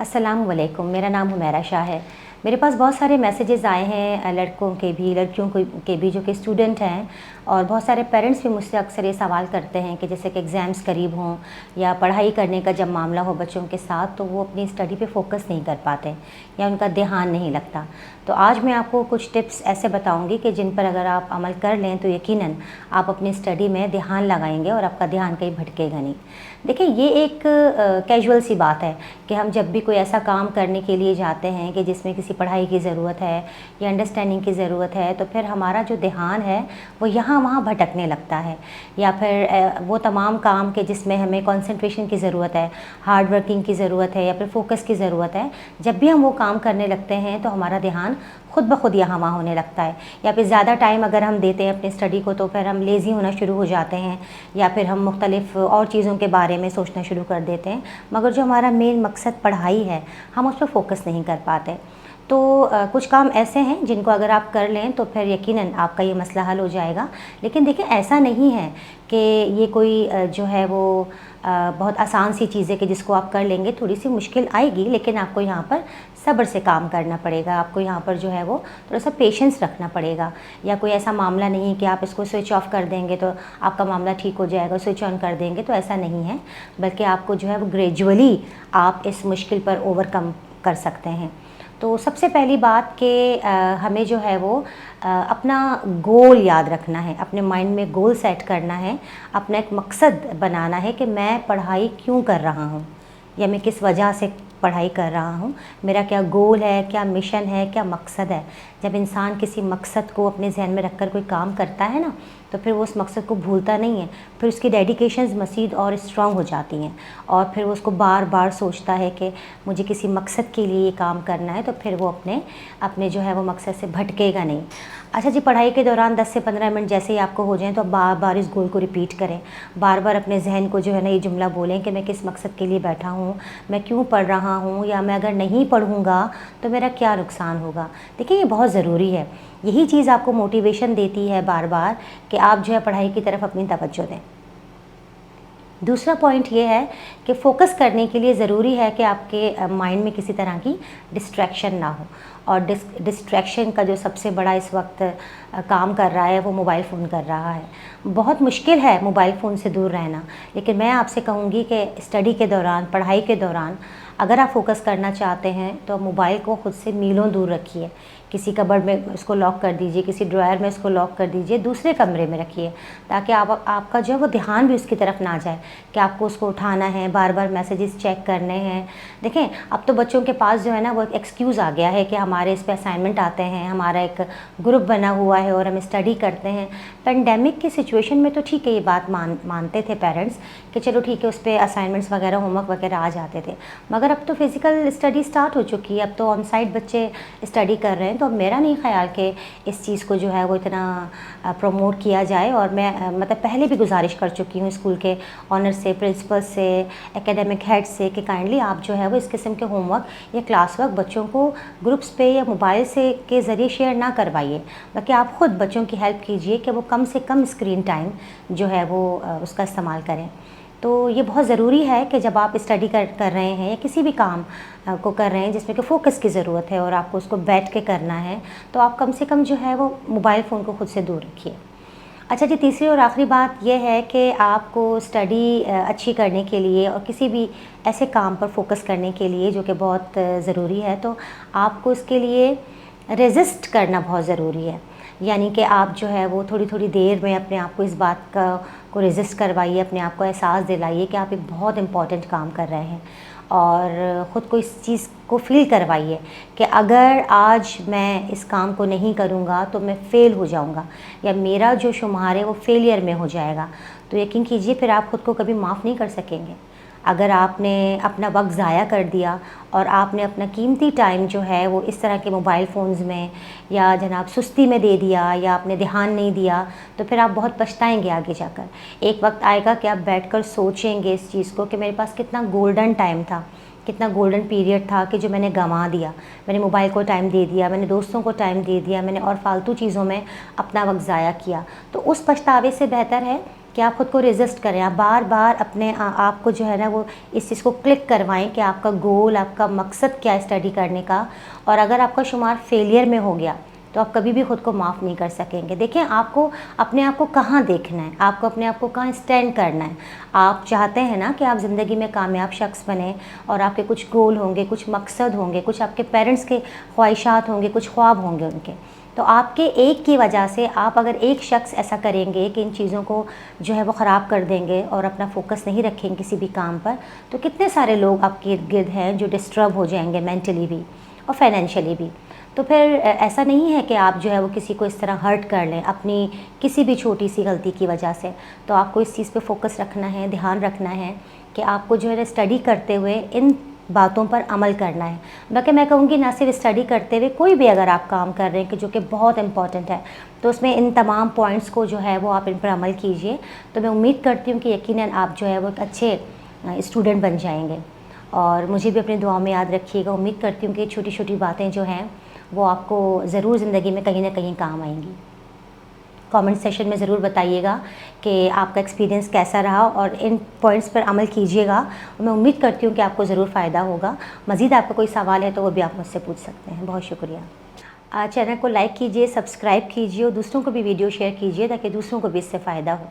अस्सलाम वालेकुम। मेरा नाम हुमैरा शाह है। मेरे पास बहुत सारे मैसेजेस आए हैं लड़कों के भी लड़कियों के भी जो कि स्टूडेंट हैं, और बहुत सारे पेरेंट्स भी मुझसे अक्सर ये सवाल करते हैं कि जैसे कि एग्ज़ाम्स करीब हों या पढ़ाई करने का जब मामला हो बच्चों के साथ, तो वो अपनी स्टडी पे फोकस नहीं कर पाते या उनका ध्यान नहीं लगता। तो आज मैं आपको कुछ टिप्स ऐसे बताऊंगी कि जिन पर अगर आप अमल कर लें तो यकीनन आप अपनी स्टडी में ध्यान लगाएंगे और आपका ध्यान कहीं भटकेगा नहीं। देखिए, ये एक कैजुअल सी बात है कि हम जब भी कोई ऐसा काम करने के लिए जाते हैं कि जिसमें किसी पढ़ाई की ज़रूरत है या अंडरस्टैंडिंग की ज़रूरत है, तो फिर हमारा जो ध्यान है वो यहाँ वहाँ भटकने लगता है, या फिर वो तमाम काम के जिसमें हमें कंसंट्रेशन की ज़रूरत है, हार्ड वर्किंग की ज़रूरत है या फिर फोकस की ज़रूरत है, जब भी हम वो काम करने लगते हैं तो हमारा ध्यान खुद ब खुद यहाँ वहाँ होने लगता है। या फिर ज़्यादा टाइम अगर हम देते हैं अपनी स्टडी को तो फिर हम लेज़ी होना शुरू हो जाते हैं, या फिर हम मुख्तलिफ़ और चीज़ों के बारे में सोचना शुरू कर देते हैं, मगर जो हमारा मेन मकसद पढ़ाई है हम उस पर फोकस नहीं कर पाते। तो कुछ काम ऐसे हैं जिनको अगर आप कर लें तो फिर यकीनन आपका ये मसला हल हो जाएगा। लेकिन देखिए, ऐसा नहीं है कि ये कोई जो है वो बहुत आसान सी चीज़ है कि जिसको आप कर लेंगे। थोड़ी सी मुश्किल आएगी, लेकिन आपको यहाँ पर सब्र से काम करना पड़ेगा। आपको यहाँ पर जो है वो थोड़ा सा पेशेंस रखना पड़ेगा। या कोई ऐसा मामला नहीं है कि आप इसको स्विच ऑफ कर देंगे तो आपका मामला ठीक हो जाएगा, स्विच ऑन कर देंगे तो ऐसा नहीं है, बल्कि आपको जो है वो ग्रेजुअली आप इस मुश्किल पर ओवरकम कर सकते हैं। तो सबसे पहली बात कि हमें जो है वो अपना गोल याद रखना है, अपने माइंड में गोल सेट करना है, अपना एक मकसद बनाना है कि मैं पढ़ाई क्यों कर रहा हूँ या मैं किस वजह से पढ़ाई कर रहा हूँ, मेरा क्या गोल है, क्या मिशन है, क्या मकसद है। जब इंसान किसी मकसद को अपने जहन में रखकर कोई काम करता है ना, तो फिर वो उस मकसद को भूलता नहीं है, फिर उसकी डेडिकेशंस मज़ीद और स्ट्रॉन्ग हो जाती हैं, और फिर वो उसको बार बार सोचता है कि मुझे किसी मकसद के लिए ये काम करना है, तो फिर वो अपने जो है वो मकसद से भटकेगा नहीं। अच्छा जी, पढ़ाई के दौरान 10 से 15 मिनट जैसे ही आपको हो जाएं तो बार बार इस गोल को रिपीट करें। बार बार अपने जहन को जो है ना ये जुमला बोलें कि मैं किस मकसद के लिए बैठा हूँ, मैं क्यों पढ़ रहा हूँ, या मैं अगर नहीं पढ़ूँगा तो मेरा क्या नुकसान होगा। देखिए, ये बहुत ज़रूरी है। यही चीज़ आपको मोटिवेशन देती है बार बार कि आप जो है पढ़ाई की तरफ अपनी तवज्जो दें। दूसरा पॉइंट ये है कि फ़ोकस करने के लिए ज़रूरी है कि आपके माइंड में किसी तरह की डिस्ट्रैक्शन ना हो, और डिस्ट्रैक्शन का जो सबसे बड़ा इस वक्त काम कर रहा है वो मोबाइल फ़ोन कर रहा है। बहुत मुश्किल है मोबाइल फ़ोन से दूर रहना, लेकिन मैं आपसे कहूँगी कि स्टडी के दौरान, पढ़ाई के दौरान अगर आप फोकस करना चाहते हैं तो मोबाइल को खुद से मीलों दूर रखिए। किसी कबर्ड में इसको लॉक कर दीजिए, किसी ड्रॉयर में इसको लॉक कर दीजिए, दूसरे कमरे में रखिए, ताकि आपका जो है वो ध्यान भी उसकी तरफ ना जाए कि आपको उसको उठाना है, बार बार मैसेजेस चेक करने हैं। देखें, अब तो बच्चों के पास जो है ना वो एक एक्सक्यूज़ आ गया है कि हमारे इस पे असाइनमेंट आते हैं, हमारा एक ग्रुप बना हुआ है और हम स्टडी करते हैं। पेंडेमिक की सिचुएशन में तो ठीक है, ये बात मानते थे पेरेंट्स कि चलो ठीक है, उस पर असाइनमेंट्स वगैरह, होमवर्क वगैरह आ जाते थे, मगर अब तो फिज़िकल स्टडी स्टार्ट हो चुकी है, अब तो ऑन साइट बच्चे स्टडी कर रहे हैं। तो मेरा नहीं ख्याल कि इस चीज़ को जो है वो इतना प्रमोट किया जाए। और मैं मतलब पहले भी गुजारिश कर चुकी हूँ स्कूल के ऑनर से, प्रिंसिपल से, एकेडमिक हेड से कि काइंडली आप जो है वो इस किस्म के होमवर्क या क्लास वर्क बच्चों को ग्रुप्स पे या मोबाइल से के ज़रिए शेयर ना करवाइए, बल्कि आप ख़ुद बच्चों की हेल्प कीजिए कि वो कम से कम स्क्रीन टाइम जो है वो उसका इस्तेमाल करें। तो ये बहुत ज़रूरी है कि जब आप स्टडी कर रहे हैं या किसी भी काम को कर रहे हैं जिसमें कि फ़ोकस की ज़रूरत है और आपको उसको बैठ के करना है, तो आप कम से कम जो है वो मोबाइल फ़ोन को खुद से दूर रखिए। अच्छा जी, तीसरी और आखिरी बात यह है कि आपको स्टडी अच्छी करने के लिए और किसी भी ऐसे काम पर फोकस करने के लिए जो कि बहुत ज़रूरी है, तो आपको इसके लिए रेजिस्ट करना बहुत ज़रूरी है। यानी कि आप जो है वो थोड़ी थोड़ी देर में अपने आप को इस बात को रेजिस्ट करवाइए, अपने आप को एहसास दिलाइए कि आप एक बहुत इम्पॉर्टेंट काम कर रहे हैं, और ख़ुद को इस चीज़ को फ़ील करवाइए कि अगर आज मैं इस काम को नहीं करूँगा तो मैं फ़ेल हो जाऊँगा, या मेरा जो शुमार है वो फेलियर में हो जाएगा। तो यकीन कीजिए, फिर आप ख़ुद को कभी माफ़ नहीं कर सकेंगे। अगर आपने अपना वक्त ज़ाया कर दिया और आपने अपना कीमती टाइम जो है वो इस तरह के मोबाइल फ़ोन्स में या जनाब सुस्ती में दे दिया, या आपने ध्यान नहीं दिया, तो फिर आप बहुत पछताएंगे आगे जाकर। एक वक्त आएगा कि आप बैठकर सोचेंगे इस चीज़ को कि मेरे पास कितना गोल्डन टाइम था, कितना गोल्डन पीरियड था कि जो मैंने गंवा दिया। मैंने मोबाइल को टाइम दे दिया, मैंने दोस्तों को टाइम दे दिया, मैंने और फालतू चीज़ों में अपना वक्त ज़ाया किया। तो उस पछतावे से बेहतर है कि आप ख़ुद को रेजिस्ट करें, आप बार बार अपने आप को जो है ना वो इस चीज़ को क्लिक करवाएं कि आपका गोल, आपका मकसद क्या है स्टडी करने का। और अगर आपका शुमार फेलियर में हो गया तो आप कभी भी ख़ुद को माफ़ नहीं कर सकेंगे। देखिए, आपको अपने आप को कहाँ देखना है, आपको अपने आप को कहाँ स्टैंड करना है। आप चाहते हैं ना कि आप ज़िंदगी में कामयाब शख्स बने और आपके कुछ गोल होंगे, कुछ मकसद होंगे, कुछ आपके पेरेंट्स के ख्वाहिशात होंगे, कुछ ख्वाब होंगे उनके। तो आपके एक की वजह से, आप अगर एक शख्स ऐसा करेंगे कि इन चीज़ों को जो है वो ख़राब कर देंगे और अपना फोकस नहीं रखेंगे किसी भी काम पर, तो कितने सारे लोग आपके इर्द गिर्द हैं जो डिस्टर्ब हो जाएंगे मेंटली भी और फाइनेंशियली भी। तो फिर ऐसा नहीं है कि आप जो है वो किसी को इस तरह हर्ट कर लें अपनी किसी भी छोटी सी गलती की वजह से। तो आपको इस चीज़ पे फोकस रखना है, ध्यान रखना है कि आपको जो है ना स्टडी करते हुए इन बातों पर अमल करना है। बाकी मैं कहूँगी ना सिर्फ स्टडी करते हुए, कोई भी अगर आप काम कर रहे हैं कि जो कि बहुत इम्पॉर्टेंट है, तो उसमें इन तमाम पॉइंट्स को जो है वो आप इन पर अमल कीजिए। तो मैं उम्मीद करती हूँ कि यकीनन आप जो है वो एक अच्छे स्टूडेंट बन जाएंगे। और मुझे भी अपनी दुआ में याद रखिएगा। उम्मीद करती हूँ कि छोटी छोटी बातें जो हैं वो आपको ज़रूर ज़िंदगी में कहीं ना कहीं काम आएंगी। कमेंट सेशन में ज़रूर बताइएगा कि आपका एक्सपीरियंस कैसा रहा और इन पॉइंट्स पर अमल कीजिएगा। और मैं उम्मीद करती हूँ कि आपको ज़रूर फ़ायदा होगा। मज़ीद आपका कोई सवाल है तो वो भी आप मुझसे पूछ सकते हैं। बहुत शुक्रिया। चैनल को लाइक कीजिए, सब्सक्राइब कीजिए और दूसरों को भी वीडियो शेयर कीजिए ताकि दूसरों को भी इससे फ़ायदा हो।